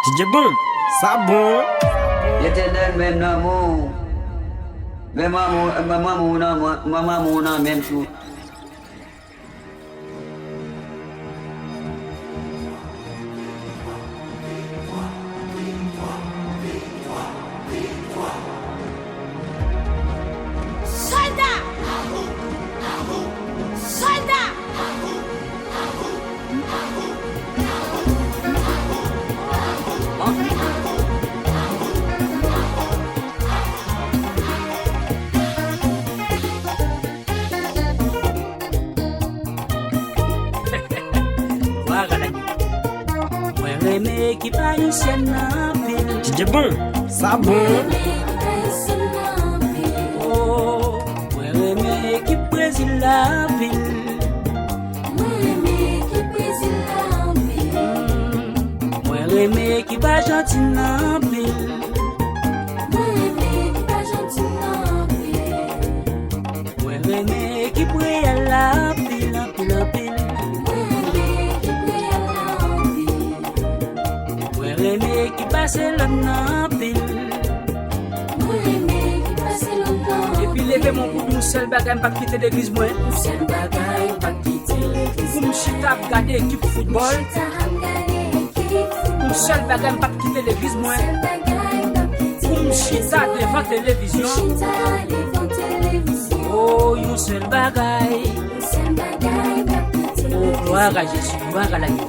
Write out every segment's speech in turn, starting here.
DJ Bon, ça bon. L'éternel même l'amour. Maman, même tout. Qui païsienne en pile. DJ Bon, ça bon. Oh, moi remé qui Brésil la pile. Moi remé qui Argentine en pile. Moi remé qui Brésil la pile, en pile, en pile. Qui passe l'an pile. Et puis lever mon coup, seul bagage pas quitter l'église moi. Seul bagage pas quitter l'église. Comme si t'as regardé équipe football. Seul bagage pas quitter l'église moi. Comme si t'as devant télévision. Oh, un seul bagage. Oh, gloire à Jésus, gloire à la vie.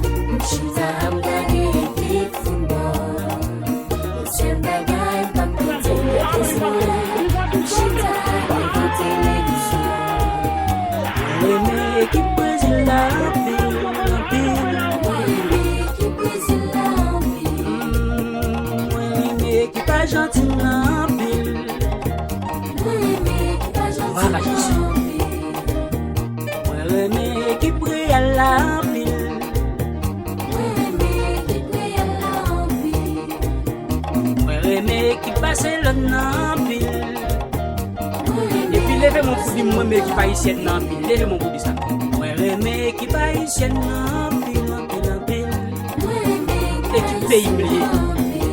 Qui Brésil la pile, qui Argentine la pile. Voilà Jésus. Qui Brésil la pile. Qui passe l'an pile. Et puis levez mon coup de moi qui païsienne en pile. Levez mon coup de ça. Moi remé qui païsienne en pile, en pile, en pile. Et qui pays oublié.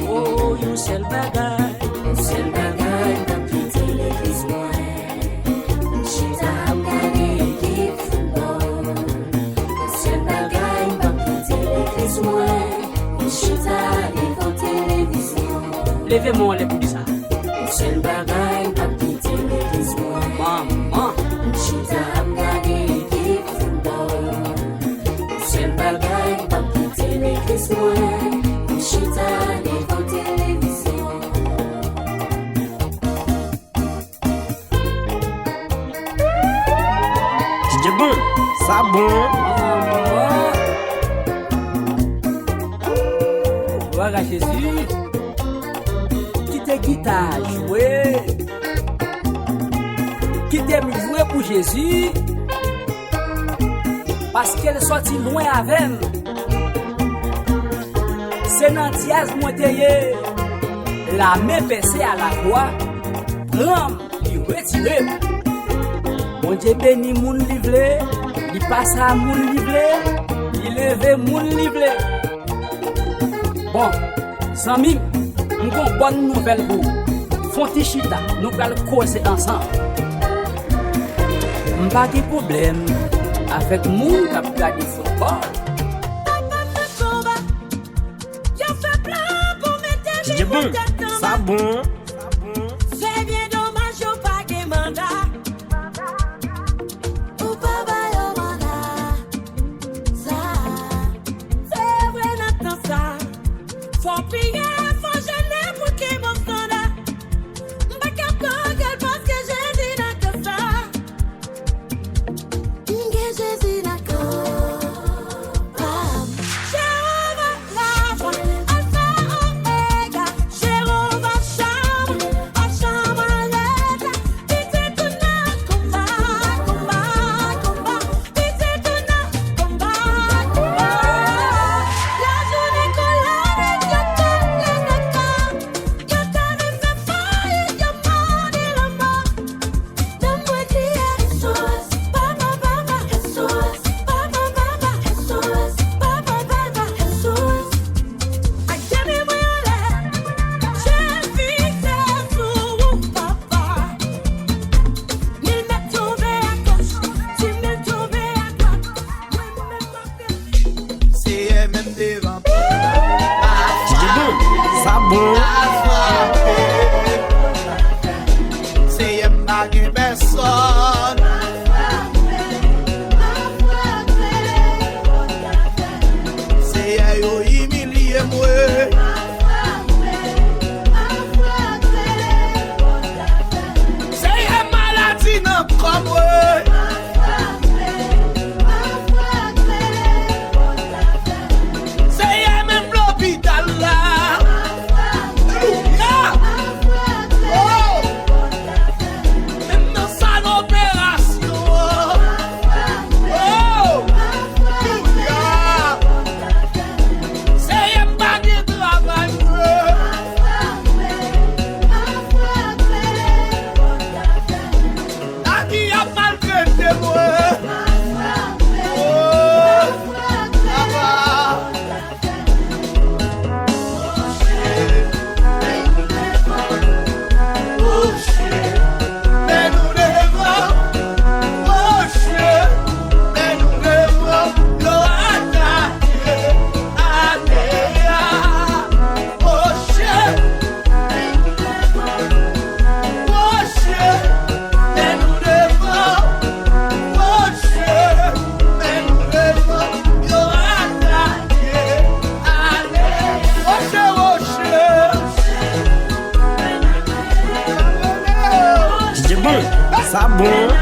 Oh, un seul bagage. Un seul bagage dans quitter l'église moi. Chita gagné l'équipe football. Un seul bagage dans quitter l'église moi. Chita devant télévision. Levez-moi les pour ça. Seul bagage pas quitter l'église moi. Maman, chita gagné l'équipe football. Seul bagage pas quitter l'église moi. Chita devant télévision. DJ Bon, ça bon. Gloire à Jésus. Qui t'a joué, qui t'aime jouer pour Jésus, parce qu'elle sortit loin avec elle. C'est dans Diaz Monteye, la main percée à la croix, prendre, lui retirer. Mon Dieu bénit mon livré, il passe à mon livré, il lève mon livré. Bon, sans mime. Nous avons une bonne nouvelle pour vous. Fontichita, nous allons causer ensemble. Nous n'avons pas de problème avec les gens qui ont regardé le football. DJ Bon, ça bon. C'est bien dommage au pas de mandat. Ou pas de mandat. Ça, c'est vrai, n'attends ça. Faut payer. C'est bon, ça bon.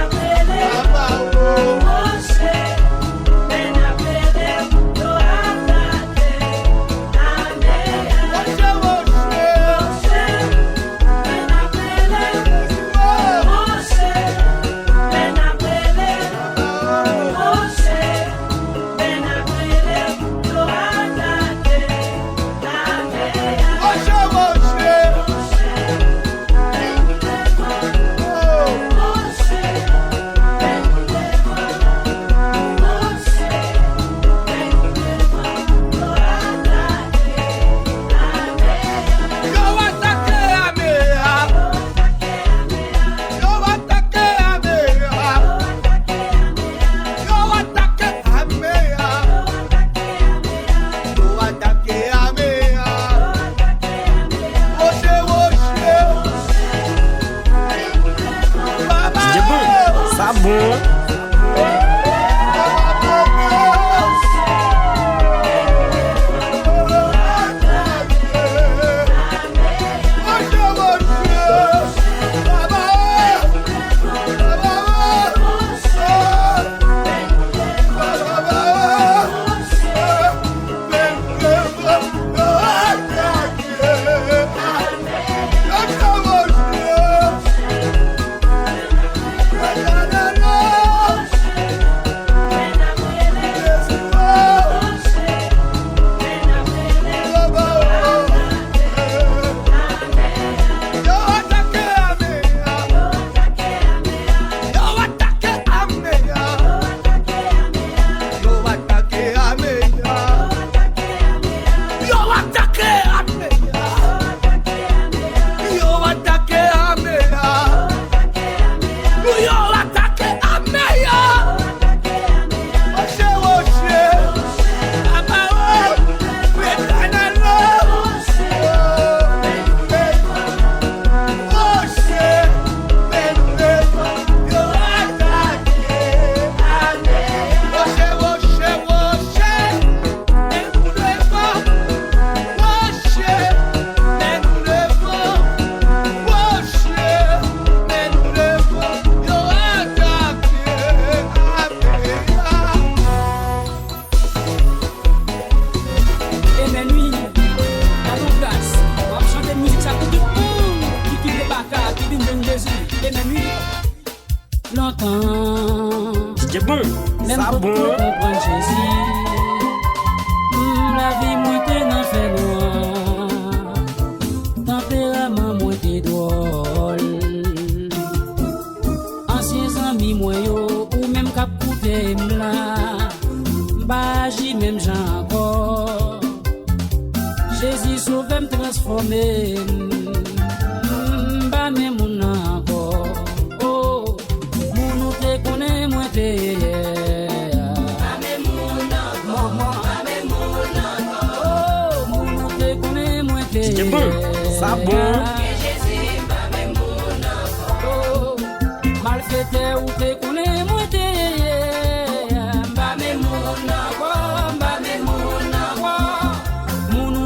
La vie moi t'es n'en fait noir, tempérament moi t'es drôle. Anciens amis moi yo ou même cap coupé m'la, bah j'y même j'en encore. Jésus sauve me transformer, bah même mon encore. Oh, mon te connaît moi t'es. C'est bon, ça bon. Mal fait ou te connais moi t'es. Ba me mon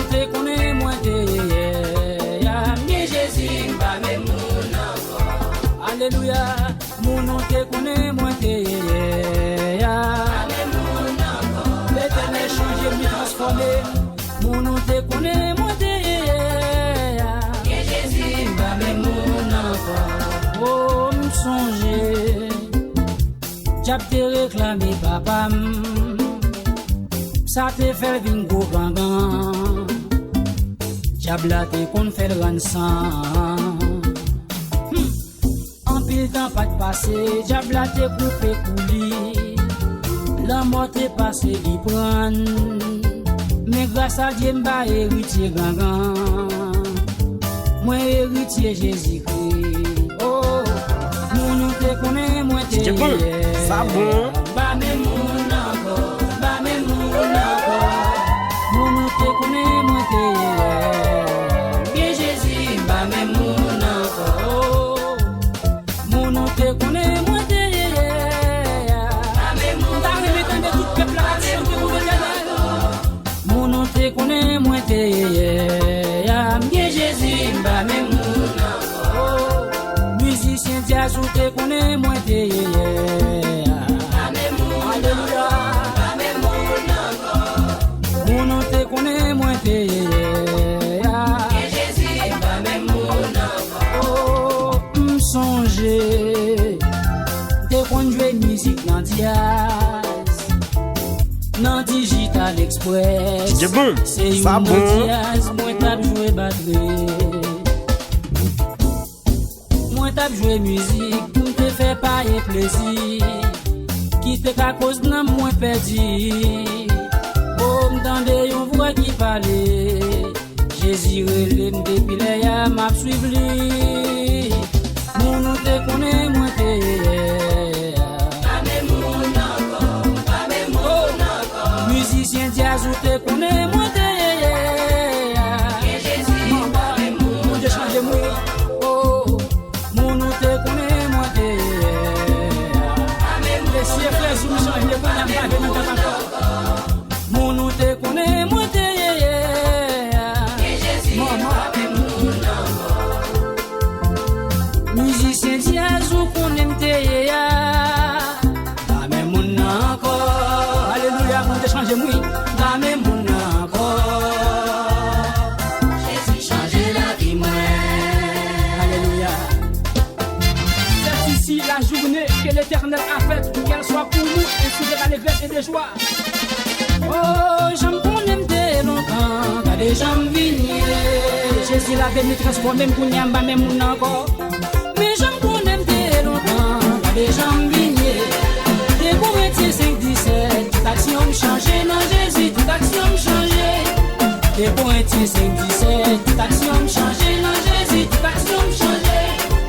T'as te réclamé papa, ça te fait vingo gangan. Diable te qu'on fait le rançon. En pile temps pas de passé, diable te coupé coulis. La mort te passé d'y prendre. Mais grâce à Dieu m'a héritier gangan. Moi héritier Jésus-Christ. Oh, mon te connaît, moi te ça bon. Ba me moun encore, ba me moun encore. Mon te connaît, moi te bien Jésus, ba me moun encore. Mon te connaît, moi te ba me moun. Dans le temps de tout peuple la chanter pour l'Éternel. Mon te connaît, moi te bien Jésus, ba me moun encore. Musicien jazz ou te connaît, moi te musique dans jazz, dans Digital Express. C'est bon, ça bon. Jazz, moi t'as joué batterie. Moi t'as joué musique, pour te faire payer plaisir. Qui te qu'à cause d'un moins perdu. Oh, m'tendez yon voix qui parlait. Jésus relève depuis les y'a m'a suivi. Mon nom te connaît, moi te musicien jazz ou te connaît, moi te mon Dieu change moi. Oh, mon nom te connaît, moi te les frères sous change de bonne amie avec nous encore. Mon nom te connaît, moi te musicien jazz ou connaît me te changer moi, dans mes moun encore. Jésus change la vie moi. Alléluia. C'est ici la journée que l'Éternel a faite, pour qu'elle soit pour nous inspirée d'allégresse et de joie. Oh, j'aime qu'on aime dès longtemps, car les gens viennent. Jésus l'a venu transformer pour n'y avoir même moun encore. Mais j'aime qu'on aime dès longtemps, car les gens viennent. Des Corinthiens 5:17. Toute action me change dans Jésus, toute action me change. Des Corinthiens 5:17. Toute action me change dans Jésus, toute action me change.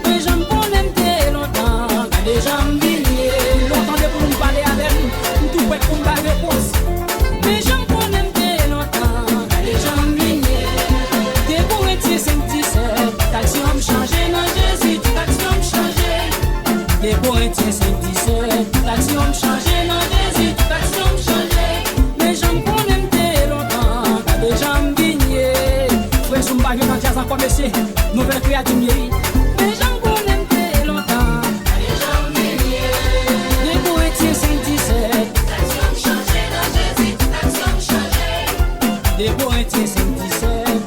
Mais j'aime qu'on aime dès longtemps, quand les gens me viennent. Longtemps de pour me parler avec nous, tout prêt pour me la réponse. Mais j'aime qu'on aime dès longtemps, quand les gens me viennent. Des Corinthiens 5:17. Toute action me change dans Jésus, toute action me change. Des Corinthiens 5:17. Toute action me change dans Jésus, toute action me change. Mais j'aime qu'on aime dès longtemps, quand les gens me viennent. Frère, je me bats dans le jazz encore, monsieur. Nouvelle créature, mais j'aime qu'on aime dès longtemps, quand les gens me viennent. Les Corinthiens 5:17. Toute action me change dans Jésus, toute action me change. Les Corinthiens 5:17.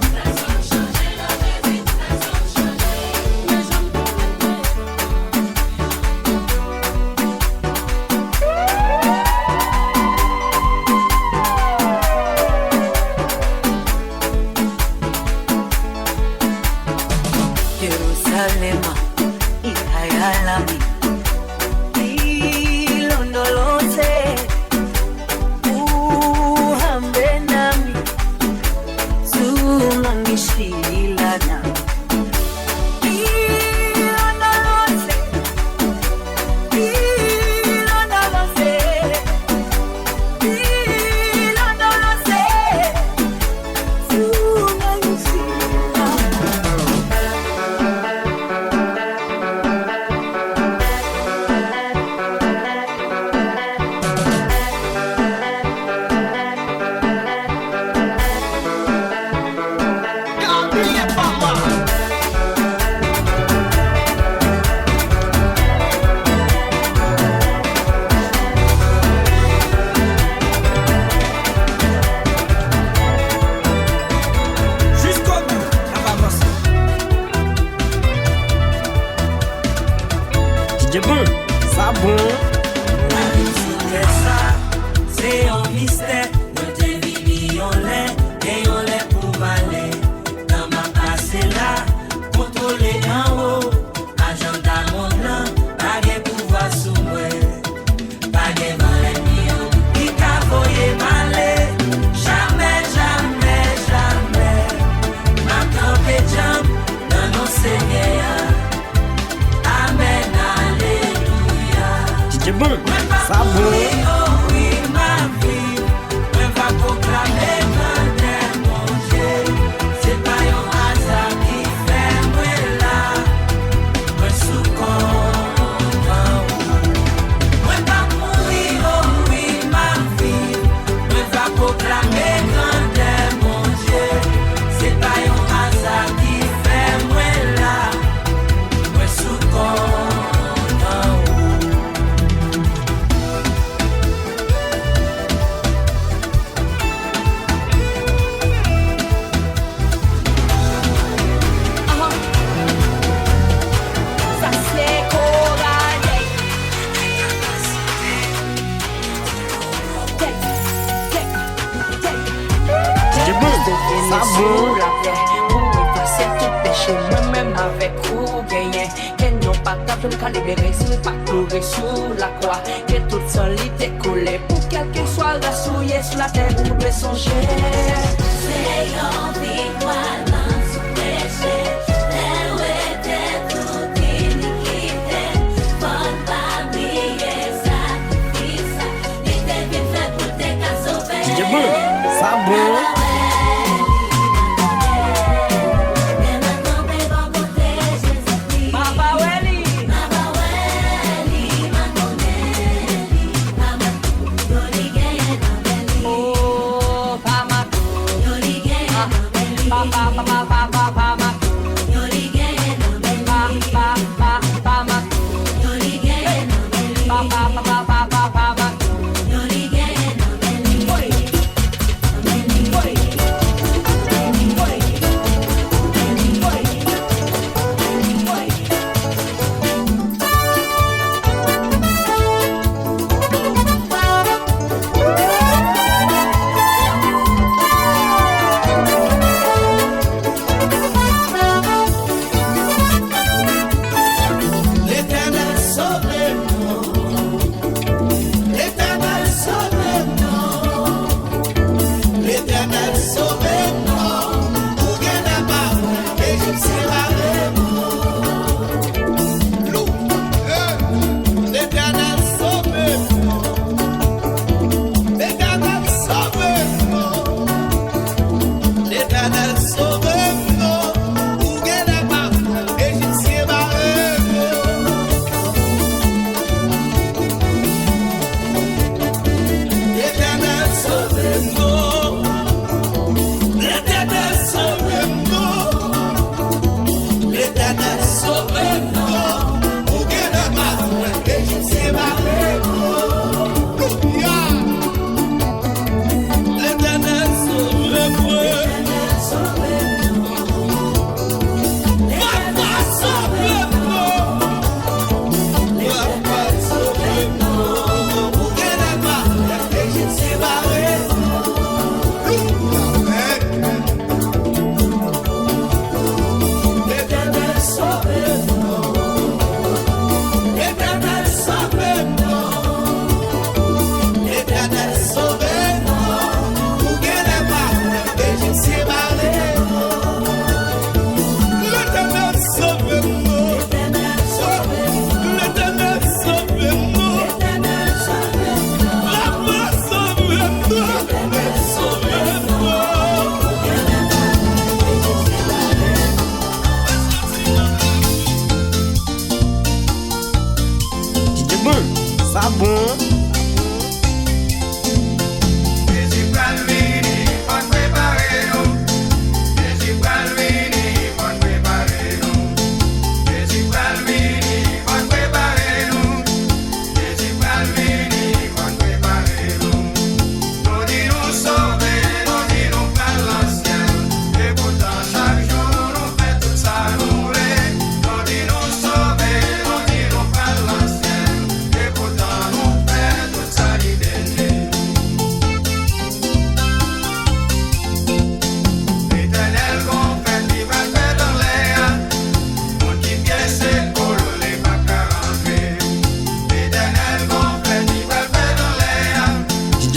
C'est bon, ça bon. Sous la terre, pour effacer tout péché, moi-même avec vous gagner. Qu'elle n'a pas capable de libérer, c'est pas pleurer sous la croix. Que toute solité coulée, pour quel que soit la souillée sur la terre, vous devez songer. C'est en victoire dans ce péché, elle était toute iniquité. Bonne famille et sacrifice, il était bien fait pour tes cas sauvés. Sabon. Sabon.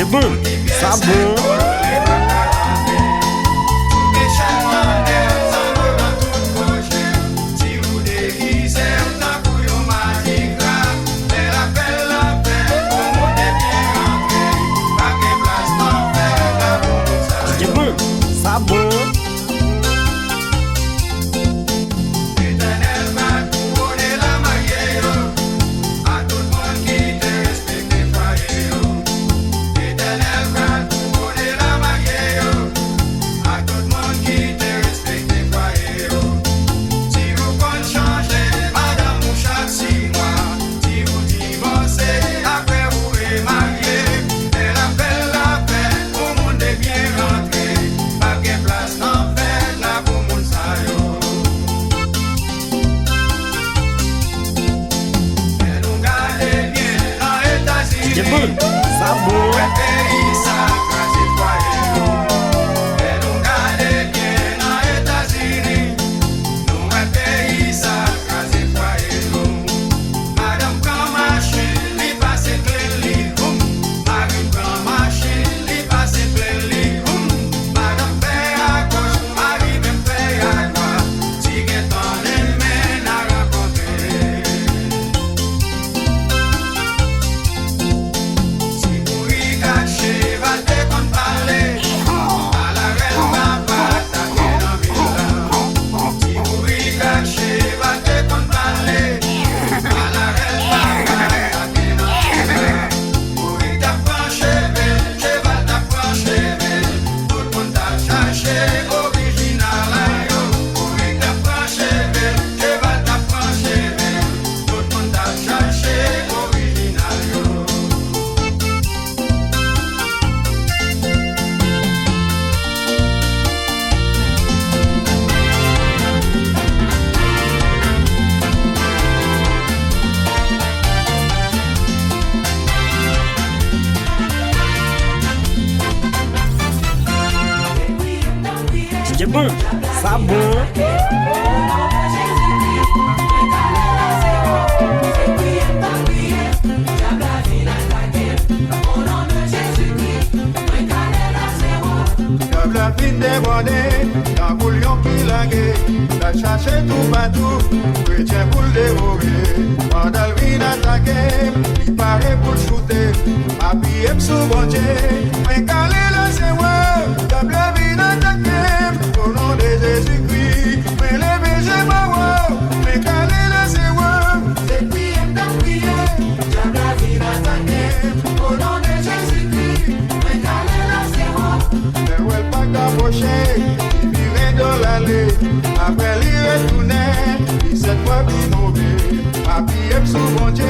Sabon. Sabon. Place DJ Bon, ça bon. La fin débordée, dans bouillon qui laguait, la cherché tout partout, chrétien pour le dévorer. Pendant le vin attaqué, il paraît pour le shooter, appuyé sous bon Dieu, mais calé là c'est moi, dans le vin attaqué, au nom de Jésus-Christ, mais les BG moi, mais calé là c'est moi, c'est qui aime d'appuyer, dans le vin attaqué, au nom de Jésus-Christ, mais calé là c'est moi. Le well pas d'approcher, il vivait dans l'allée. Après il retournait, il cette fois binové. Appuyé sous bon Dieu,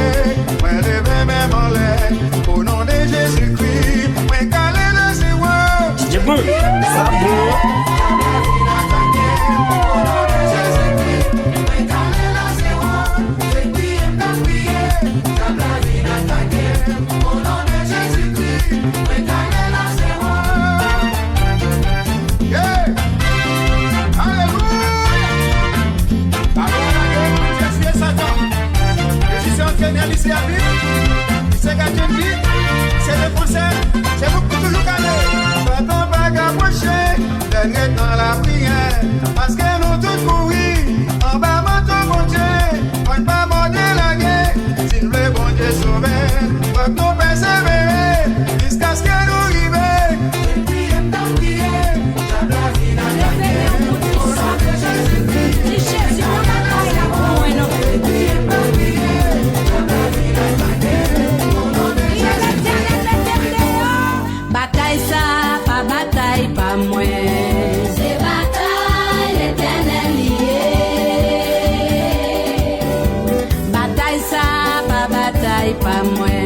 moi levé même en l'air. Au nom de Jésus-Christ, moi calé le zéro. DJ Bon, Ça bon. C'est à vie, c'est gâteau de vie, c'est le français, c'est beaucoup toujours calé. Pas ton bague approché, dernier dans la prière, parce que nous tous courir, en bas mon bon Dieu, on ne pas morder la guerre, si nous le bon Dieu sauver, faut nous persévérer, jusqu'à ce que nous arrivions. Et puis aime ta prière, j'aime la vie dans la guerre, au nom de Jésus-Christ, Jésus, on a la foi, et puis aime ta prière. Bataille ça, pas bataille, pas moi. C'est bataille l'éternel lié. Bataille ça, pas bataille, pas moi.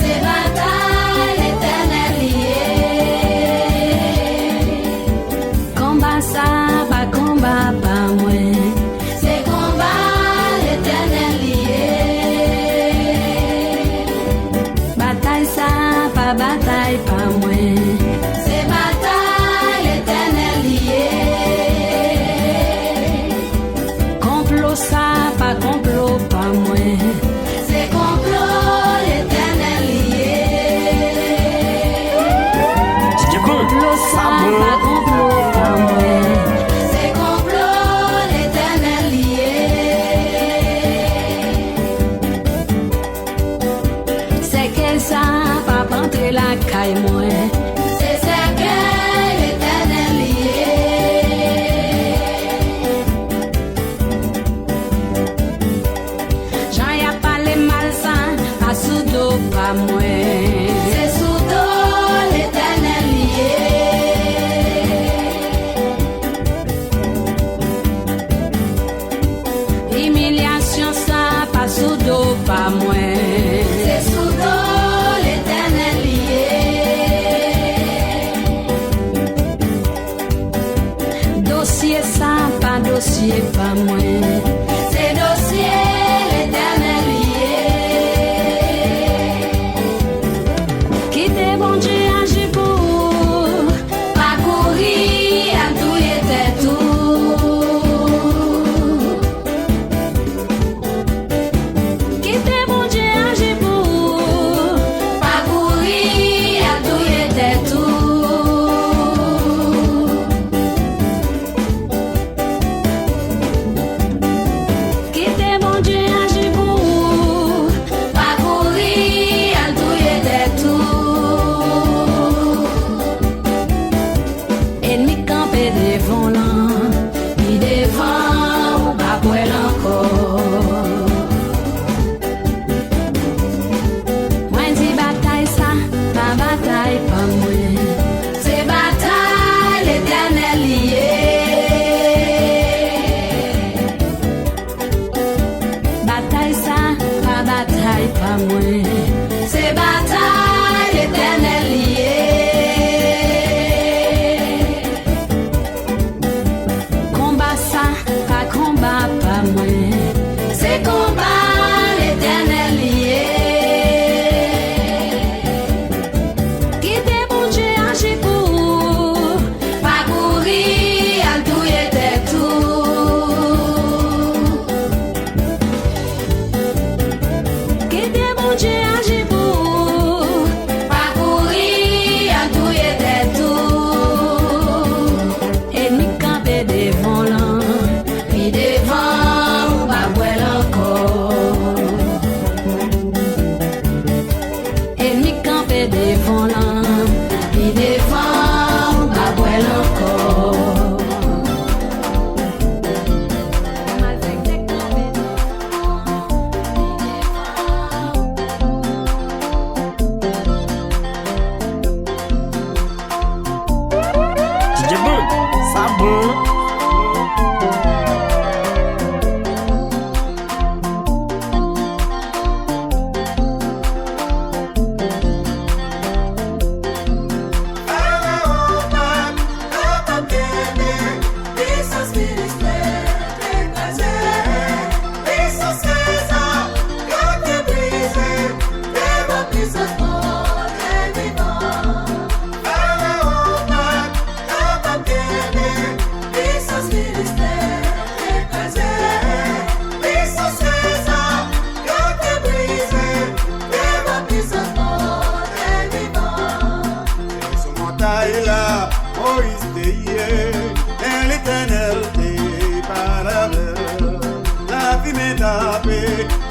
C'est bataille l'éternel lié. Combat ça, pas combat, pas moi. C'est combat l'éternel lié. Bataille ça, pas bataille, pas moi. C'est bataille l'éternel lié. Complot ça, pas complot, pas moi. C'est complot l'éternel lié. DJ Bon, Complot ça, pas complot, pas moi. C'est complot l'éternel lié. C'est que ça, pas rentrer la caille, moi. C'est ce que l'éternel lié. J'en y a pas les malsains, pas sous dos, pas moi. C'est sous dos l'éternel lié. Humiliation ça, pas sous dos, pas moi. C'est sous dos l'éternel lié. Dossier ça, pas dossier, pas moi. C'est dossier l'éternel lié. Quittez bon Dieu, agis pour. Pas courir à tout était tout. Quittez bon Dieu, agis pour. Pas courir à tout était tout. Quittez bon Dieu, agis pour. Pas courir à tout était tout. Ennemi campé devant l'an, Puis devant ou pas pour encore. moi dis bataille ça, pas bataille, pas moi. C'est bataille l'éternel lié. Bataille ça, pas bataille, pas moi. C'est bataille l'éternel lié.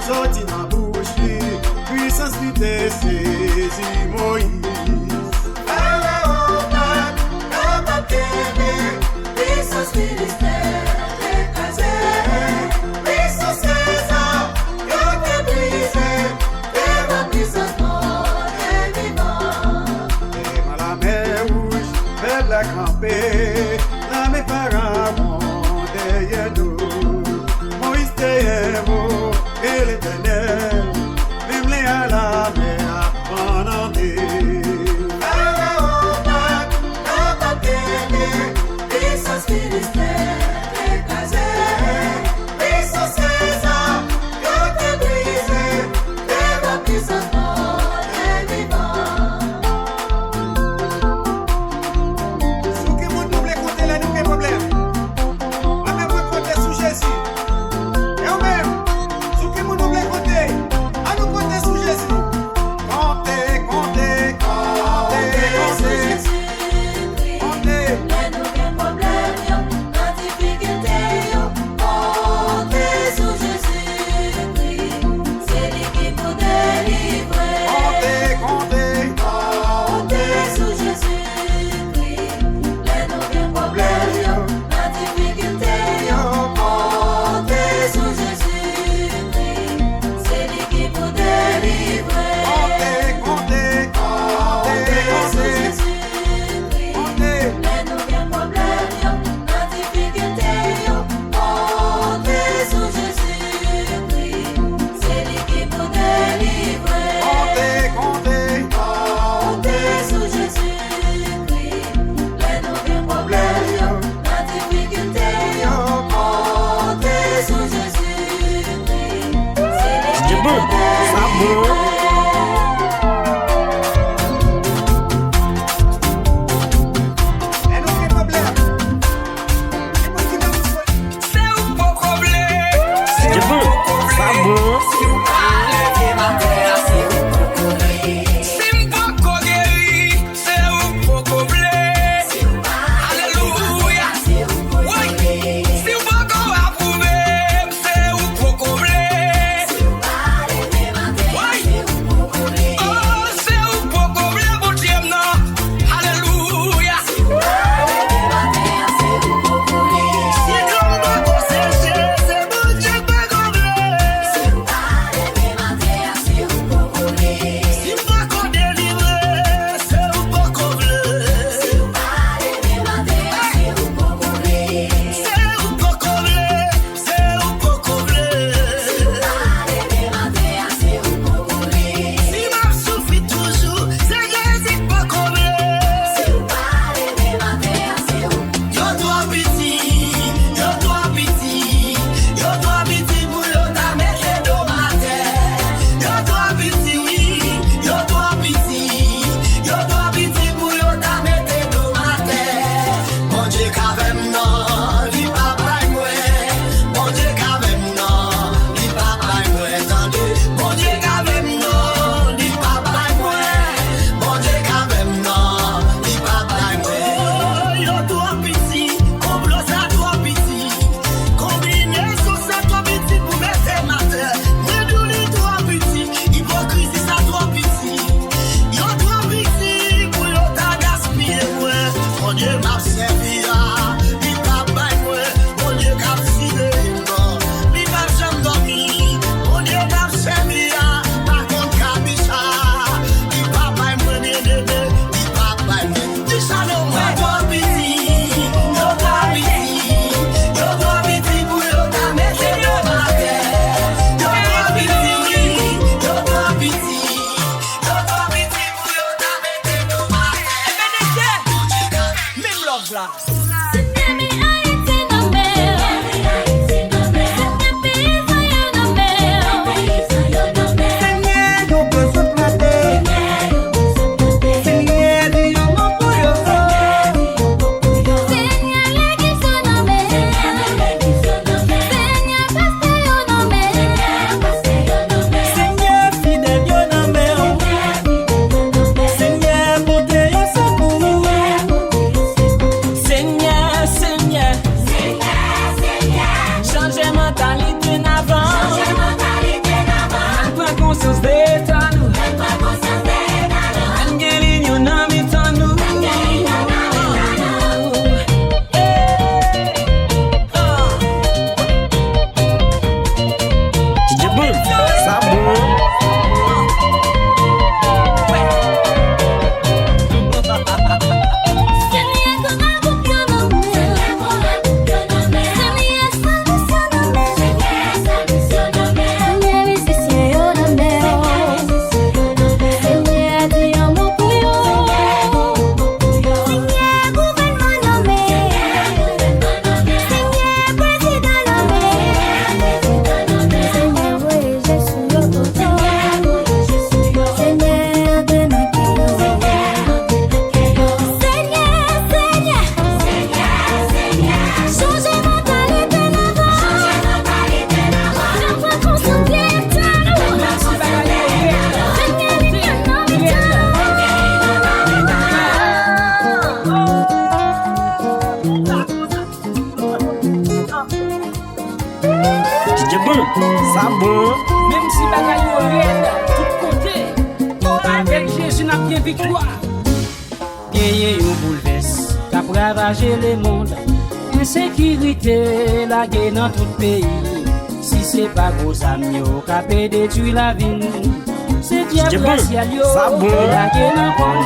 sorti dans bouche li, puissance li te saisi Moïse. Pharaon pas kebe, Puissance Philistère écrasée, puissance César, yo te brisé, devant puissance mort et vivant. Et à la mer rouge, peuple a campé, la mer Pharaon derrière nous. Moïse derrière vous, et l'Éternel, même les à la mer en entier. Pharaon pas kebe, puissance Philistère écrasée, puissance César, yo te brisé, devant puissance mort et vivant. Sous qui moun nou ble compter là, nous, quel problème? On même compter sous Jésus. Et on même, sous qui moun nou ble compter, à nous compter sous Jésus. Comptez, comptez, comptez, comptez, comptez. Mais nous, quel problème, yo Ça bon. Même si bagaille yo red, tout côté, avec Jésus n'a bien victoire. Gagné un bouleverse, qu'a ravagé le monde. Insécurité, la guerre dans tout pays. Si c'est pas gros amis, qu'a détruit la ville. C'est diable racial yo, la guerre dans le monde.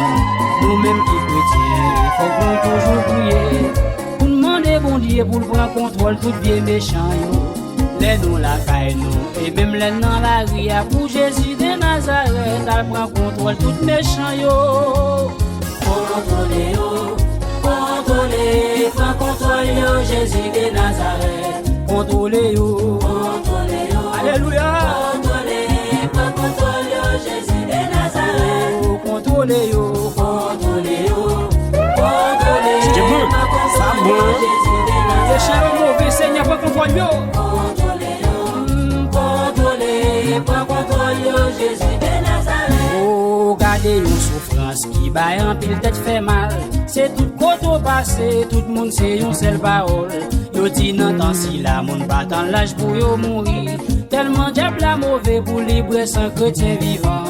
Nous-mêmes qui chrétiens, faut qu'on toujours prier. Pour demander bon Dieu pour prendre contrôle tout bien méchant yo. Les nous la caille nous, et même les dans la rue, pour Jésus de Nazareth, elle prend contrôle tout méchant yo. Contrôlez yo, contrôlez, prends contrôle yo, Jésus de Nazareth. Contrôlez yo, alléluia. Contrôlez, prends contrôle yo, Jésus de Nazareth. Contrôlez yo, contrôlez yo, contrôlez, prends contrôle yo, Jésus de Nazareth. Déchets mauvais, Seigneur, prends contrôle yo. Prends contrôle yo, Jésus de Nazareth. Oh, gardez une souffrance qui baille en pile tête fait mal. C'est tout côté au passé, tout le monde c'est une seule parole. Yo dit non tant si la monde pas dans l'âge pour yo mourir. Tellement diable la mauvais pour libre sans chrétien vivant.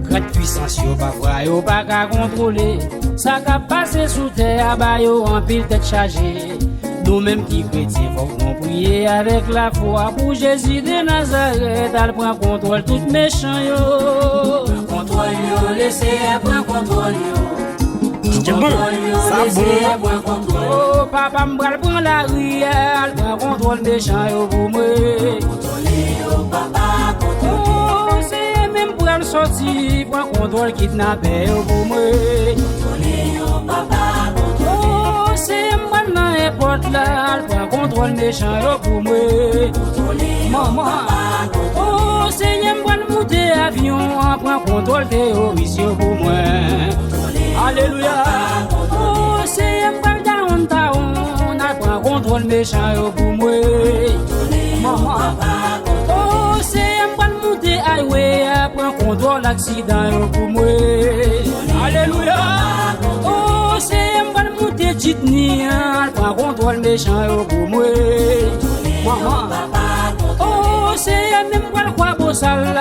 Grande puissance yo pas voir yo pas qu'à contrôler. Ça qu'a passé sous terre bah yo en pile tête chargée. Nous-mêmes qui chrétiens, faut qu'on prie avec la foi pour Jésus de Nazareth. Elle prend contrôle tout méchant yo. Contrôle yo, laissez prendre contrôle yo. Contrôle yo, laissez prendre contrôle. Oh, papa m'bral prend la rue, elle prend contrôle méchant yo pour moi. Contrôlez yo, papa, contrôle. Oh, c'est même pour elle sortir, prend contrôle kidnappé yo pour moi. Contrôlez yo, papa, contrôle. Oh, c'est maintenant n'importe là, elle prend contrôle méchant yo pour moi. Maman, oh Seigneur, m'bral monter avion, prend contrôle terroriste yo pour moi. Alléluia. Oh Seigneur, m'bral downtown, elle prend contrôle méchant yo pour moi. Maman, oh Seigneur, m'bral monter highway, prend contrôle accident yo pour moi. Alléluia. Oh Seigneur, m'bral monter jitni, elle prend contrôle méchant yo pour moi. Maman, oh c'est même pas le quoi beau sale,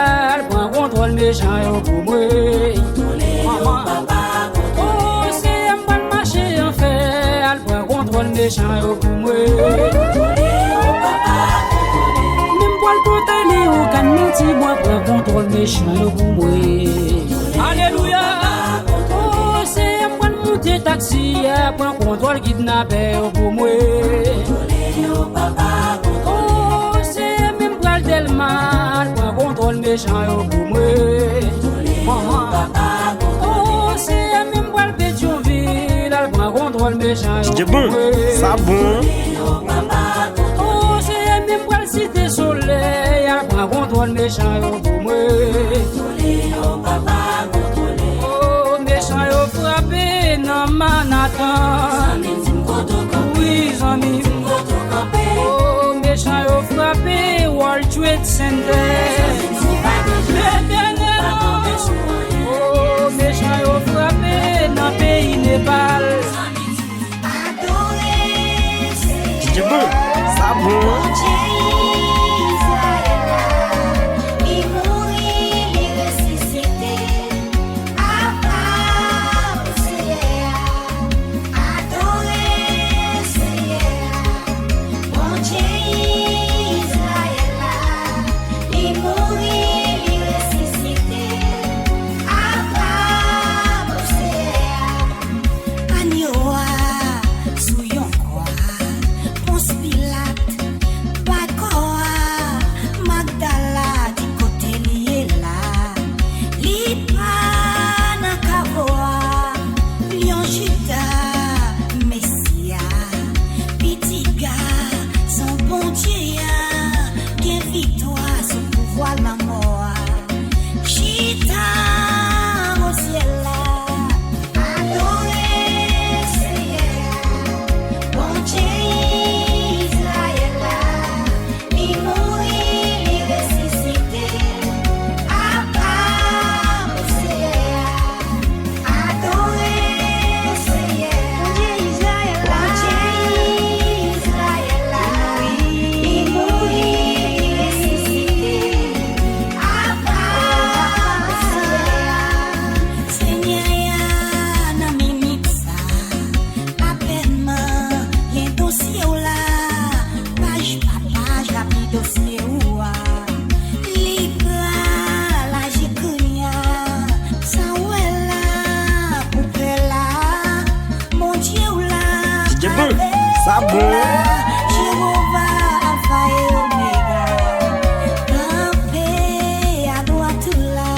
prend contrôle méchant yo pour moi. Maman, oh c'est même pas le marché en fait, elle prend contrôle méchant yo pour moi. Même pas le côté au can menti, moi prend contrôle méchant yo pour moi. Alléluia. Oh c'est même pas le monter taxi, prend contrôle kidnappé yo pour moi. Oh, c'est même pral del mal, prend contrôle méchant yo pour moi. Maman, oh, c'est même pral Pétionville, elle prend contrôle méchant yo pour moi. Ça bon. Oh, c'est même pral Cité Soleil, elle prend contrôle méchant yo pour moi. Oh, méchant yo frappé dans Manhattan. Oui, amis. Oh, méchant yo frappé World Trade Center. Oh, méchant yo frappé dans pays Népal. Ça bon. dossier ou là, page par page, la vie dossier ou là. Libre, la j'écris, ça ou là, poupée là, mon Dieu ou là. DJ Bun, ça bon. Jéhovah, Alpha et Omega, campé à droite là.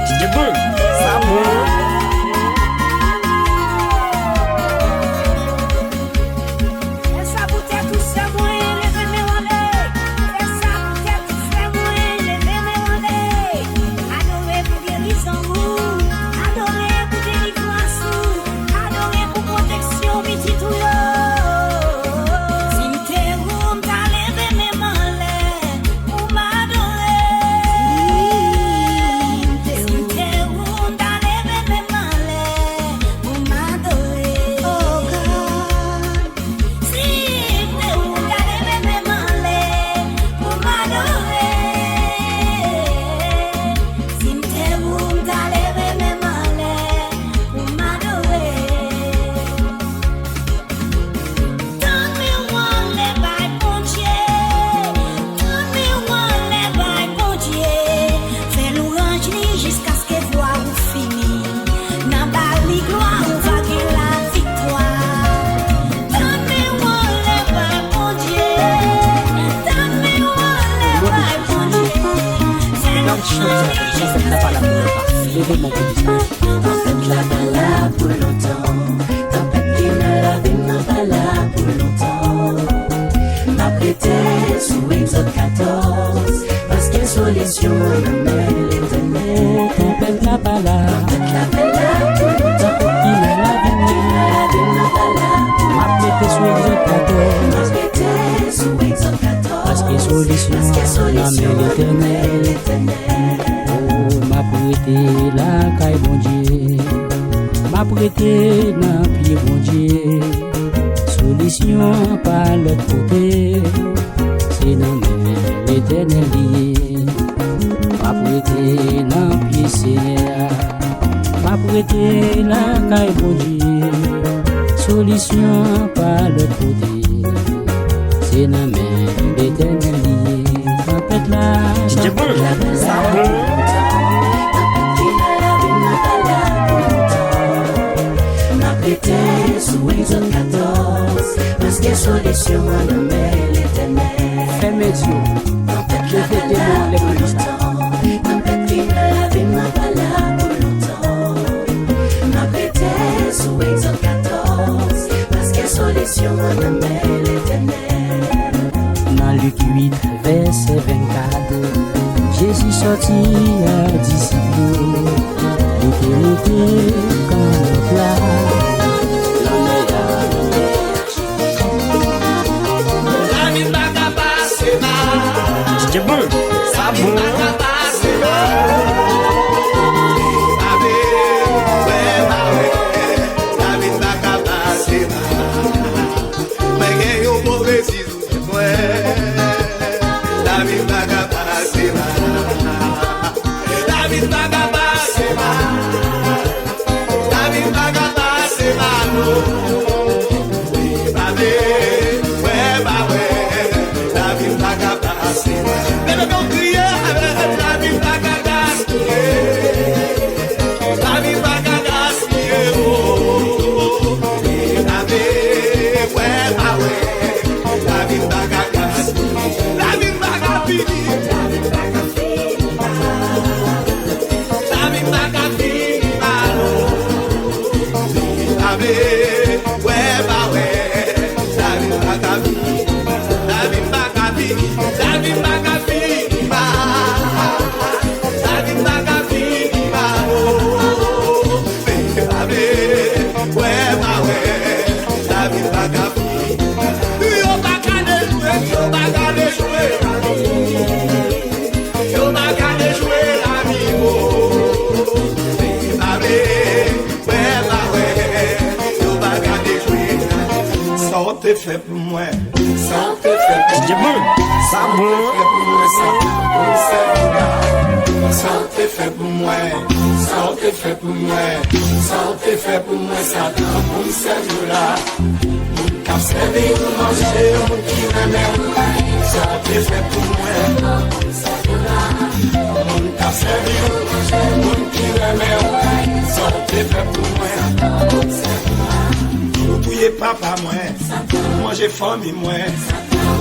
DJ Bun, ça bon. Essa bouteille tout c'est moi, levez mes mandés. Essa bouteille tout c'est moi, levez mes mandés. Adorez pour guérison, adorez pour délivrance, adorez pour protection, petit tout là. Si m'te roum, t'as levé mes mandés, pour m'adorer. Si m'te roum, t'as levé mes mandés, pour m'adorer. Oh God. Si m'te roum, t'as levé mes mandés, pour m'adorer. Si m'te roum, t'as levé mes mandés, pour m'adorer. Don't me want les bails, bon Dieu. Don't me want les bails, bon Dieu. Fais l'orange ni jusqu'à ce que voix ou fini. N'a pas li gloire, on va gagner la victoire. Don't me want les bails, bon Dieu. Don't me want les bails, bon Dieu. Fais l'orange ni jusqu'à ce que voix ou fini. Levez mon petit tempête la bala pour longtemps. Tempête qui ne la vie n'a pas là pour longtemps. Ma prêté sous Exode 14. Parce que solution mais l'éternel. Tempête la bala pour longtemps. Qui ne la vie n'a pas là. Ma prêté sous Exode 14. Ma prêté sous Exode 14. Parce que solution mais l'éternel. Ma prêté la caille bon Dieu, ma prêté dans pied bon Dieu, solution par l'autre côté, c'est dans l'éternel lié. Ma prêté dans pied Seigneur, ma prêté la caille bon Dieu, solution par l'autre côté, c'est dans l'éternel lié. Tempête la, DJ Bun, ça bon. Sous Exode 14, parce que solution à nommer l'éternel. Fais mes yeux, je fais des mots les plus longtemps. Tempête qui ne la vie n'a pas là pour longtemps. Ma prêté sous Exode 14, parce que solution à nommer l'éternel. Dans Luc 8, verset 24, Jésus sortit à disciples, l'éternité comme le plat. DJ Bun, ça bon. La t'es fait pour moi. Ça t'es fait pour moi. Jabon, sabon. Ça t'est fait pour moi. Ça t'est fait pour moi. Ça t'est fait pour moi. Ça t'est pour me servir là. Quand c'est bien pour manger, on qui remet. Ça t'est fait pour moi. Quand c'est bien pour manger, on qui remet. Ça t'est fait pour moi. Vous tuez papa moi. Manger famille moi.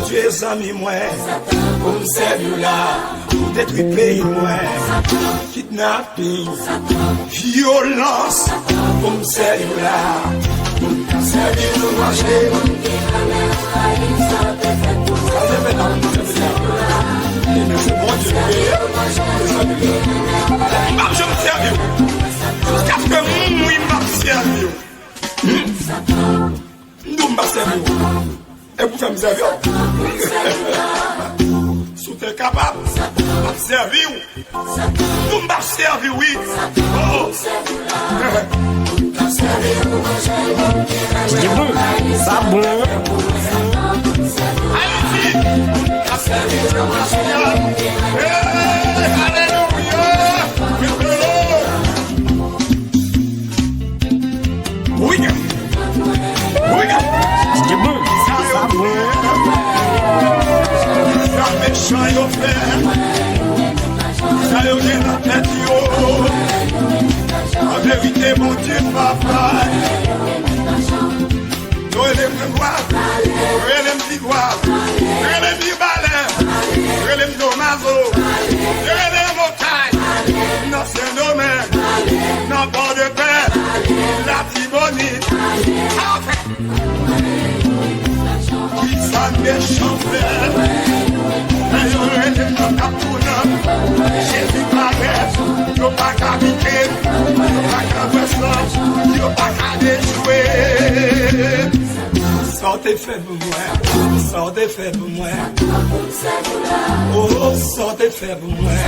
Tuer amis moi. Pour me servir là. Détruire pays moi. Kidnapping. Violence. Pour me servir là. Servir nous manger. Ça fait dans le je bon Dieu. Je me servir. Jusqu'à ce que moi il m'a servi. Nous m'a servi. Et vous faites me servir. Si vous êtes capable, m'a servi. Nous m'a servi, oui. Jabon, sabon. Allez-y. Oui. Oui. Jabon, sabon. Ça méchant yo fait. Ça yo gen la tête yo. En vérité, mon Dieu, papa. Relève le roi, relève le gloire, relève le balin, relève le mazo, relève le mocaille, dans ce domaine, dans bord de paix, la tibonite. Qui s'en méchant frère, et je relève le capouna, Jésus paraît, yo pas qu'à piquer, yo pas qu'à verser, yo pas qu'à déjouer. Sortez fait pour moi, sortez fait pour moi. Oh, sortez fait pour moi,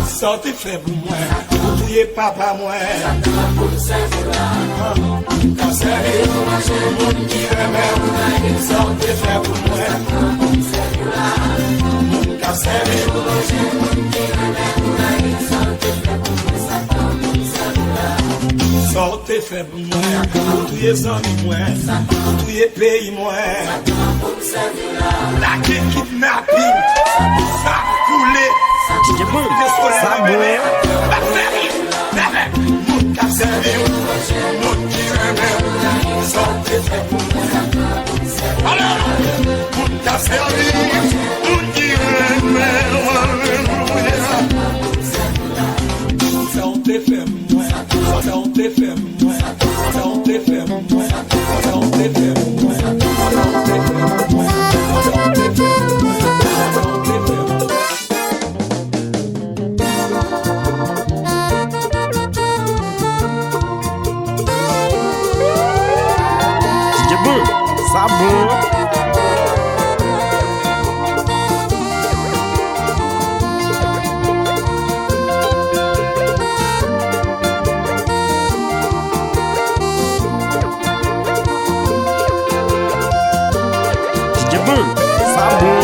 sortez fait pour moi. Vous priez papa moi. Quand c'est le monde qui remet, sortez fait pour moi. Quand c'est le monde qui remet, sortez fait pour moi. Sortez fait pour moi, pour tous les amis moi, pour tous les pays moi. La kidnapping, ça coulé. Jabon, sabon. La série, mon cas servi, mon qui remet. Sortez fait pour moi. Alors, mon cas servi, mon qui remet. Sortez fait pour moi. Sortez fait pour moi. Sortez fait pour moi. Sortez fait pour moi. Sortez fait pour moi. Sortez fait pour moi. Sortez fait pour moi. Jabon, sabon. Jabon, sabon.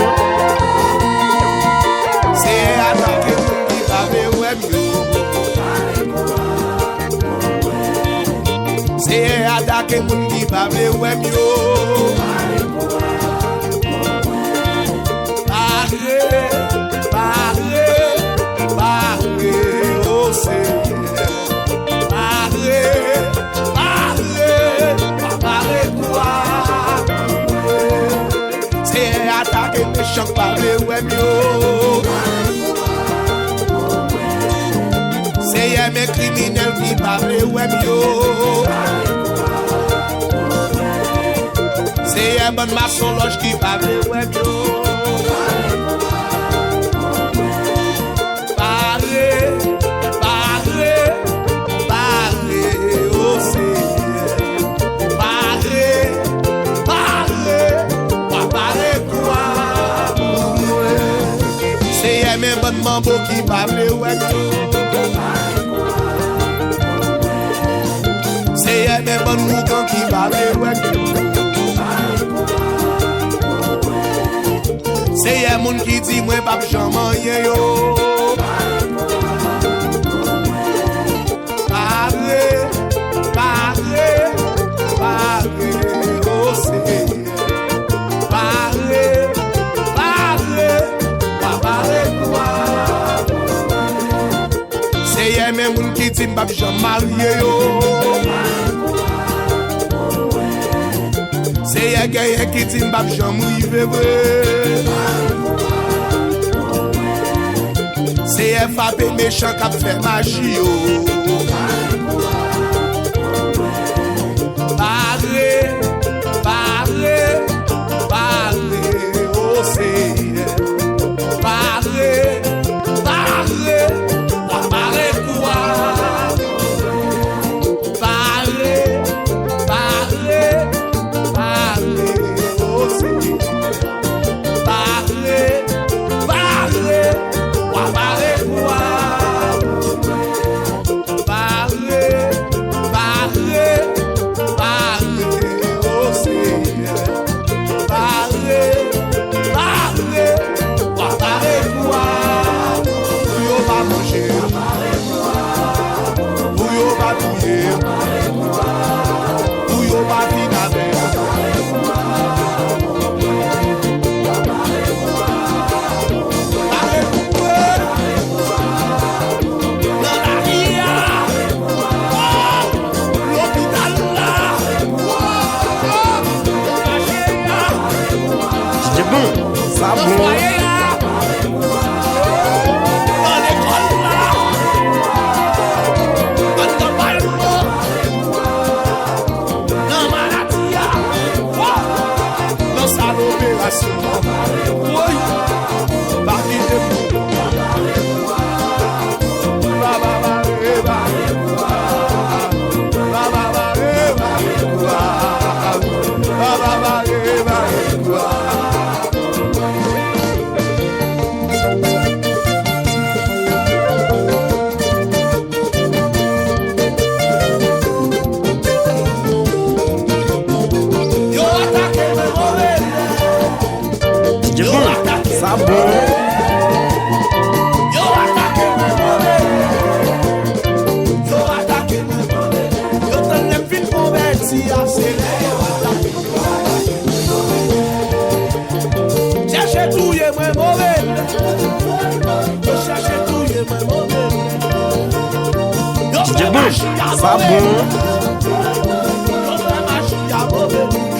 C'est attaqué qui va me C'est attaqué qui va me Choc parler web yo. C'est mes criminels qui parlent web yo. C'est un bon maçon loge qui parle web yo. Parler, parler, parler, oh Seigneur. Parler, parler, pas parler quoi. C'est mes bonnes mambo qui parlent web yo. C'est mes bonnes moutons qui parlent web yo. C'est y'a moun qui dit moi pas jamais yo. Même moun qui dit m'pa jamais marié yo. C'est y'a quelqu'un qui dit m'pa jamais rive vrai. C'est y'a frappé méchant qui fait magie yo. Parlez, parlez, parlez, oh c'est parlez, parlez.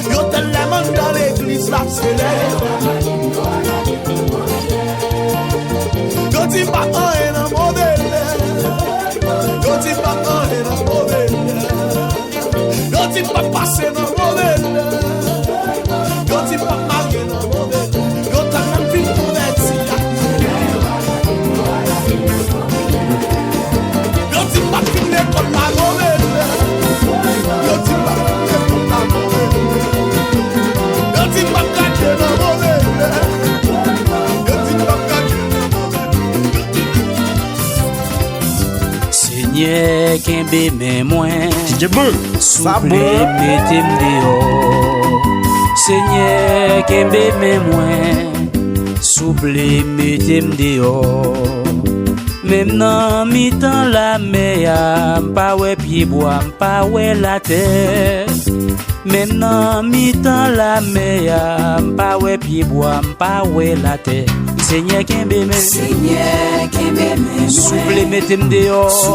Yo te l'aimant dans l'église là, c'est yo dis pas un et un mauvais. Yo dis pas un et un mauvais. Yo dis pas passer dans mauvais. Yo dis pas marier dans mauvais. Yo te l'aimant fin converti. Yo dis pas fin l'école la mauvais. Yo dis pas fin l'école la mauvais. Yo dis pas cacher dans mauvais. Seigneur, kembe men mwen, souple Sabou. metem dehors. Seigneur, kembe men mwen, souple metem dehors. Même nan mi tan la mer, m'pa wè pied bois, m'pa wè la terre. Même nan mi tan la mer, m'pa wè pied bois, m'pa wè la terre. Seigneur, kembe men, souple metem dehors.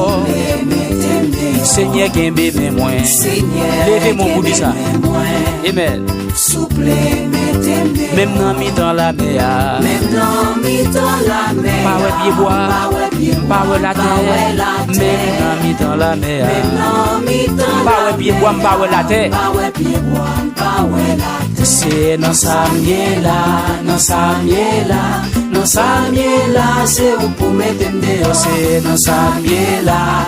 Seigneur, kembe men mwen, levez mon bout de ça. Amen. Même nan mi tan la mer, pa wè pied bois, pa wè la terre. Même nan mi tan la mer, pa wè pied bois, pa wè la terre. C'est dans sa miela, dans sa miela, dans sa miela, c'est où pour mettre dehors. C'est dans sa miela,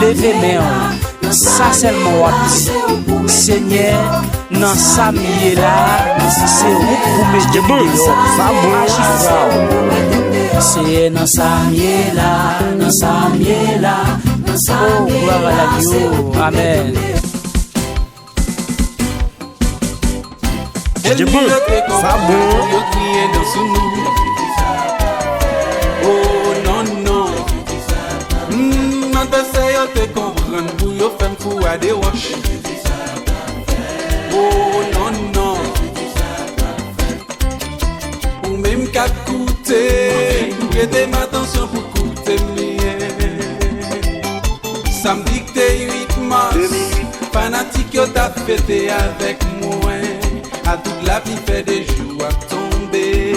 levez mes mains, ça seulement wapsi. Seigneur, dans sa miela, c'est où pour mettre dehors. C'est dans sa miela, dans sa miela, dans sa miela. Oh, gloire à Dieu, amen. DJ Bull, ça bon. Yo crié dans sous nous. Oh non non. Maintenant c'est yo te comprendre pour yo faire fou à des wash. Oh non non. Ou même qu'à coûter, prêtez ma attention pour coûter samedi que 8 mars, fanatique yo t'a fêté avec moi. À toute la vie fait des jours à tomber.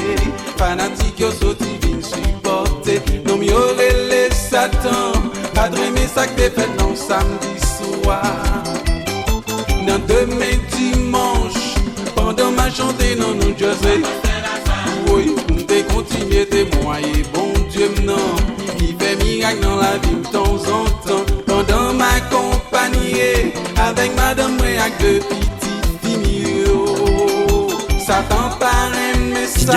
Fanatique yo sorti vin supporter. Non mi aurait les Satan. Pas dreamer ça que t'es fait non samedi soir. Dans demain dimanche, pendant ma chantée non nous José. Oui, m'te continuer témoigner, bon Dieu non. Qui fait miracle dans la vie de temps en temps. Pendant ma compagnie, avec madame et avec deux petites filles. Satan par un message.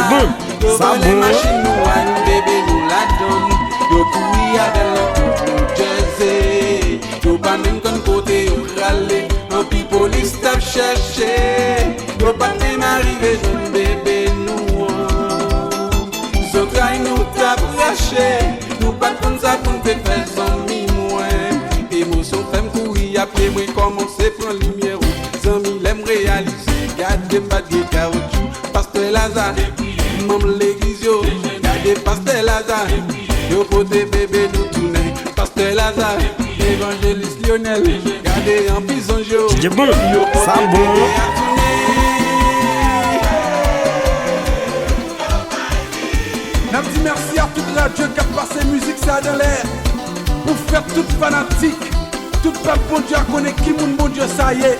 Yo ça les bon. machines nous un bébé nous la donne. Yo couille avec le New Jersey. Yo pas même qu'un côté yo râler. Un pi police t'a cherché. Yo pas même arrivé jeune bébé nous. So cry nous t'a braché. Nous pas comme ça qu'on te fait son mi-moins. Émotion fait m'courir après moi commencer prendre lumière. Zami l'aime réaliser. Gardez pas de caoutchouc. Pasteur Lazare, maman l'église yo. Gardez Pasteur Lazare. Yo côté bébé nous tourner. Pasteur Lazare, évangéliste Lionel. Gardez en prison yo. DJ Bull, ça bon. N'a dit merci à toute la Dieu qui a passé musique ça dans l'air. Pour faire tout fanatique. Tout peuple bon Dieu a connaît qui moun bon Dieu ça y est.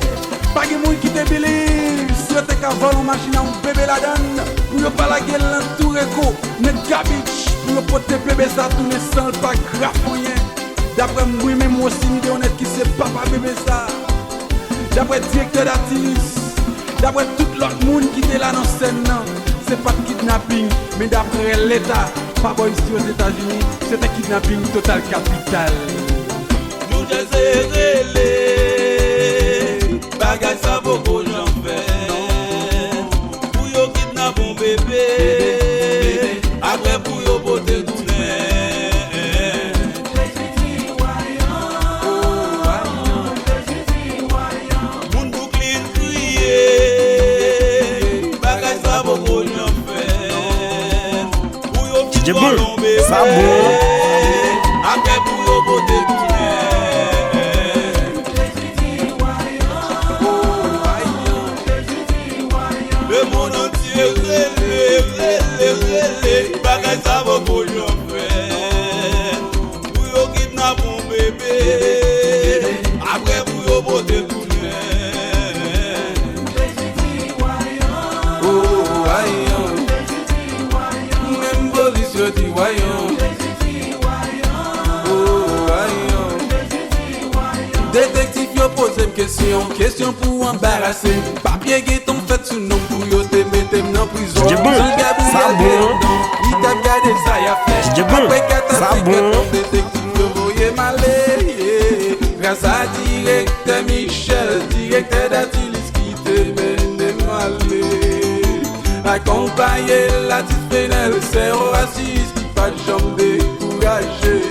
Pas de monde qui te believe. Si tu as volé une machine à un bébé la donne. Pour ne pas la gueule dans tout réco. Net garbage. Pour ne pas te bébé ça tourner sans le pas grave rien. D'après moi même aussi une idée honnête qui c'est papa bébé ça. D'après le directeur d'Atilis. D'après tout l'autre monde qui était là dans scène non. C'est pas de kidnapping. Mais d'après l'État. Pas bon ici aux États-Unis. C'est un kidnapping total capital. Nous les bagay sa beaucoup j'en fais. Pour yo kidnap mon bébé. Après pour yo poter tourner. Moun bouclier crier. Bagay sa beaucoup j'en fais. Pour yo DJ kidnap Bull, mon bébé. ça bon. Après pour yo poter tourner. Le monde entier relé, bagay ça va pour yo faire. Pour yo kidnap mon bébé. Après pour yo poter tourner. Oh, aïe. Même police yo dit voyons. Oh, aïe. Détective yo pose une question pour embarrasser. Papier gueton fait sous nom pour yo te mettre en prison. DJ Bull, ça bon. Il t'a gardé ça y a fait. DJ Bull, ça bon. Détective yo voyez malé. Grâce à directeur Michel, directeur d'Atilis qui te mène malé. Accompagner la petite pénale, c'est Oasis qui pas de jambe découragée.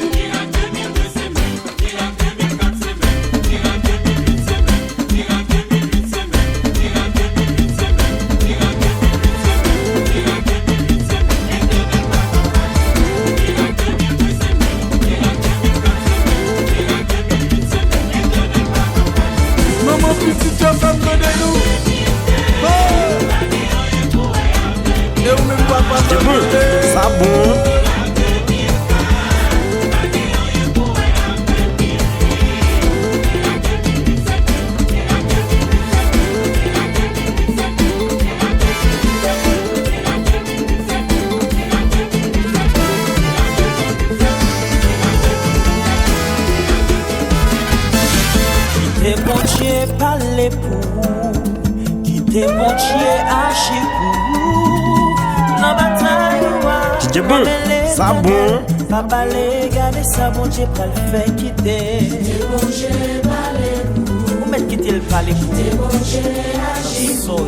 Maman petite tu as femme de nous. Et ou même papa DJ Bull, ça bon. Qui te bon Dieu parler pour, qui te bon Dieu agir pour, dans bataille DJ Bull, ça bon. Papa les garder ça bon Dieu pas le faire quitter. Bon Dieu parler pour, Ou mettre quitter le parler pour. bon Dieu agir pour.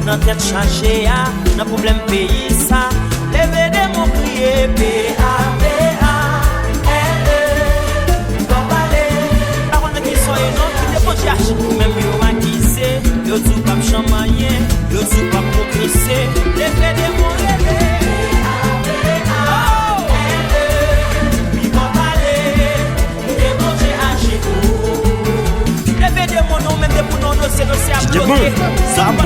Nan tèt chache a, nan problem pays ça. Leve de mon crier P-A-P-A-L-E. Bon balé, la wane ki soye non ki te bon chache. Même yo maquise, yo tou pa m'chamaye, yo tou pa progresse. Leve de mon rêve P-A-P-A-L-E. Bon balé, te bon chache ou. Leve de mon nom, même de pour non dossier à bloquer. Ça bon.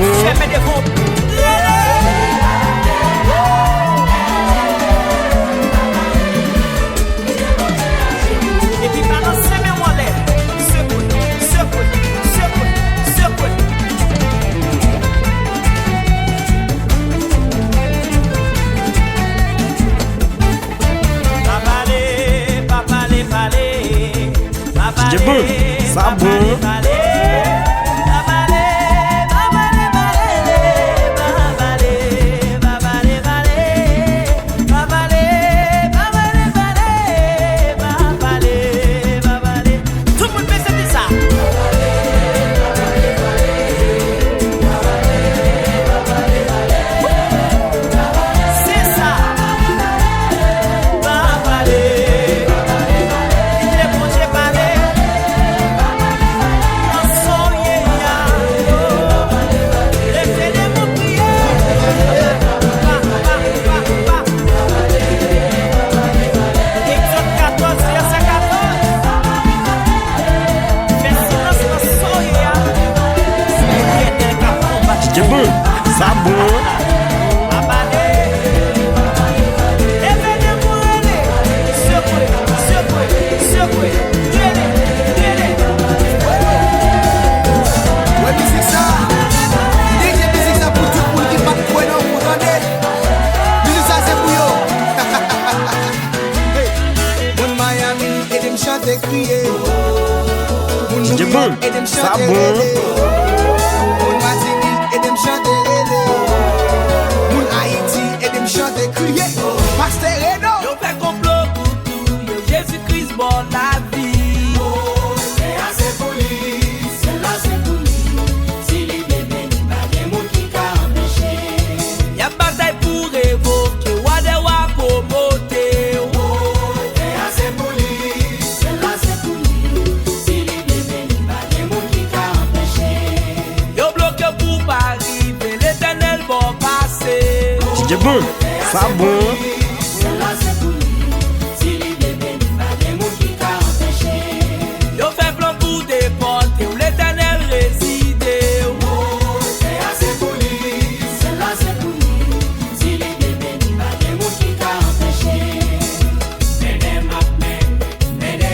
Et puis maintenant, c'est mes mollets. Secoué. C'est bon, ça bon. Ça bon. C'est bon, ça bon. Yo fè complot pour tout, yo Jésus-Christ bon la vie. C'est assez poli, c'est là c'est poli. Si li bébé ni pa gen moun ki ka empêché. Y'a bataille pour révoquer, wade wa promoter. C'est assez poli, c'est là c'est poli. Si li bébé ni pa gen moun ki ka empêché. Yo bloqué pour pas arriver, l'Éternel bon passer. C'est bon, ça bon. Yo fait plan pour déporter où l'Éternel réside. C'est assez poli, c'est là c'est poli. Si les bébés n'y pas des mots qui t'a empêché. Médé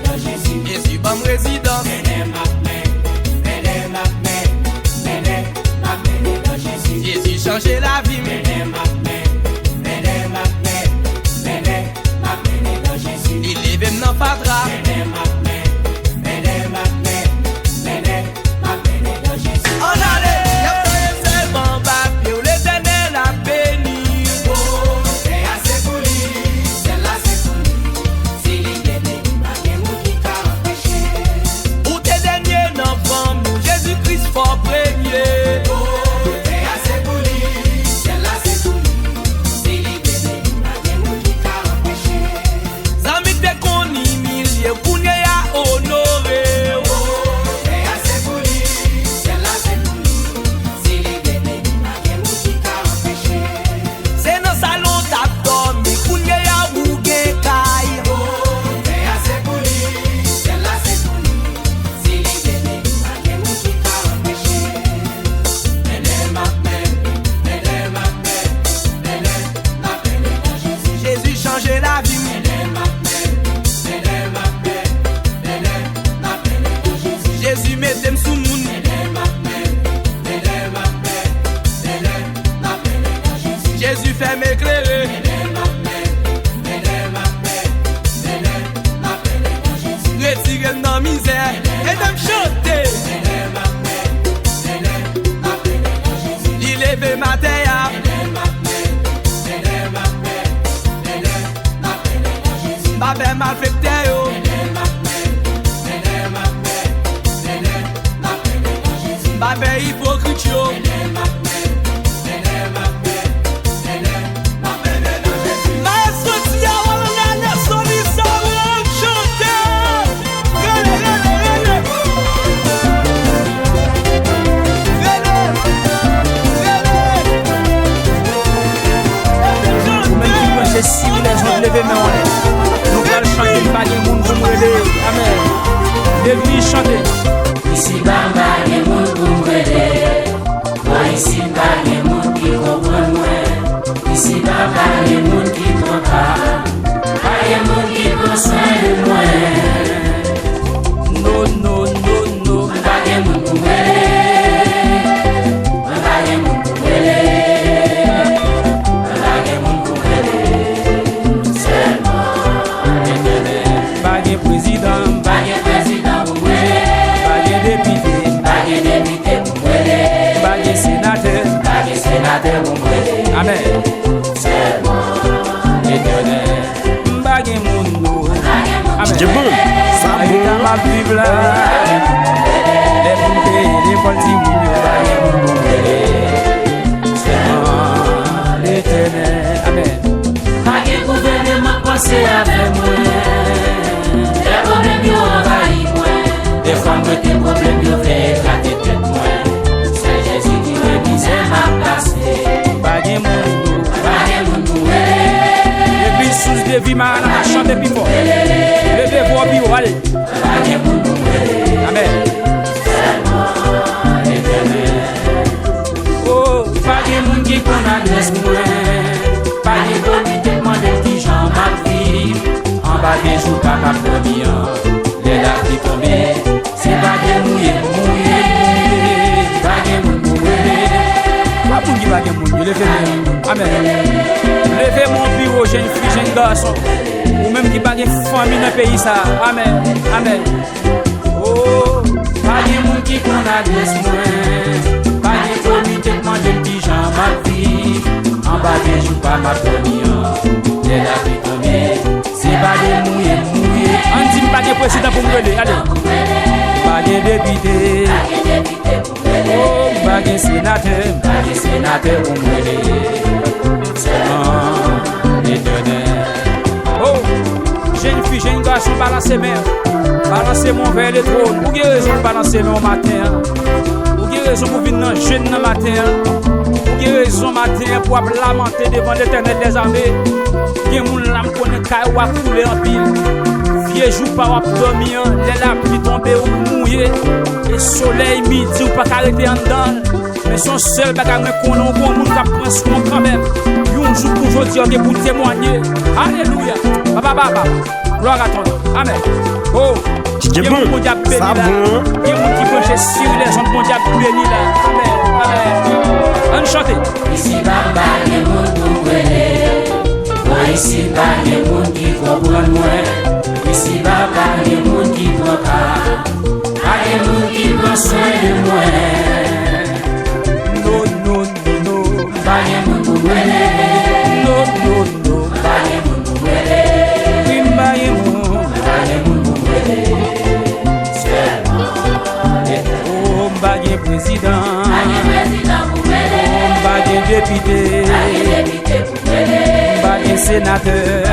dans Jésus. Jésus bon résidence. Médé dans Jésus. Jésus change la vie. ben malfecté yo. Ba ben hypocrite yo. Maestro Tia wala na solisa wala chante. Si vous les gens levez main en l'air, nous allons chanter pas de monde pour m'aider. Amen. Devez chanter. Ici baba de monde pour m'aider. Moi ici pas de monde qui comprend moi. Ici baba de monde qui prend pas. Pas de monde qui prend soin de moi. Non non non non. Pas de monde pour m'aider. Pas de monde pour m'aider. Amen. Mbage mundo. DJ Boom, ça bon. Ma Bible là. Les poupées, les petits moulins. C'est l'éternel. Amen. Mbage gouvernement pensé avec moi. Les problèmes yo envahi moi. Des fois moi tes problèmes yo fait éclater tête moi. C'est Jésus qui me disait ma place. Sous de vie man a chanter plus fort. Levez vos bio allez. Amen. Oh, pas de monde qui connaît adresse moi. Pas de comité demander qui j'en mal vivre. En bas des jours pas ma première. Les larmes qui tombent, c'est pas de mouiller. Pas de monde mouiller. Pas pour qui va de monde, levez. Amen. Levez mon bureau, jeune fille, jeune garçon. Ou même qui pas de famille dans le pays ça. Amen. Amen. Oh, pas de monde qui connaît adresse moi. Pas de comité demander qui j'en mal vivre. En bas des jours pas ma première. Les larmes qui tombent, c'est pas de mouiller. On dit pas de président pour me relais. Allez. Pas de député. Oh, pas de sénateur. Pas de sénateur pour me relais. Oh, jeune fille, jeune garçon, balancez main. Balancez mon verre de trône. Ou avez raison de balancer main au matin. Ou avez raison pour venir jeune le matin. Ou avez raison matin pour lamenter devant l'éternel des armées. Qui est mon lame qu'on est caillou à couler en pile. Vieux jour pas à dormir. Les lames qui tombent ou mouillé. Et soleil midi ou pas arrêter en dedans. Mais son seul bagage qu'on a un bon monde qui prend soin quand même. Un jour pour aujourd'hui pour témoigner. Alléluia. Baba. Gloire à ton nom. Amen. Oh. DJ Boom, ça bon. Il y a un monde qui branche sur les gens bon Dieu béni là. Amen. On chante. Ici baba de monde pour m'aider. Moi ici pas de monde qui comprend moi. Ici baba de monde qui prend pas. Pas de monde qui prend soin de moi. Non. Pas de monde pour m'aider. Non. Pas de monde pour m'aider. Oh, m'bagé président. M'bagé député. M'bagé sénateur.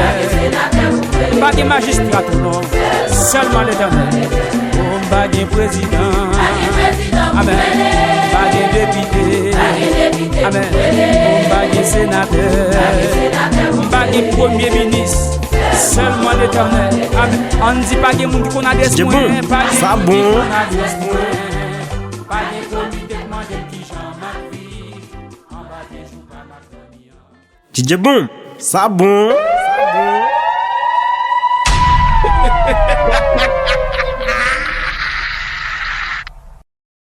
M'bagé magistrat tout non. Seulement l'éternel. Oh, m'bagé président. Amen. M'bagé député. Amen. M'bagé sénateur. M'bagé premier ministre. Seulement l'éternel. Amen. On ne dit pas que moun qui qu'on a des DJ Boom, ça bon. DJ Boom, ça bon.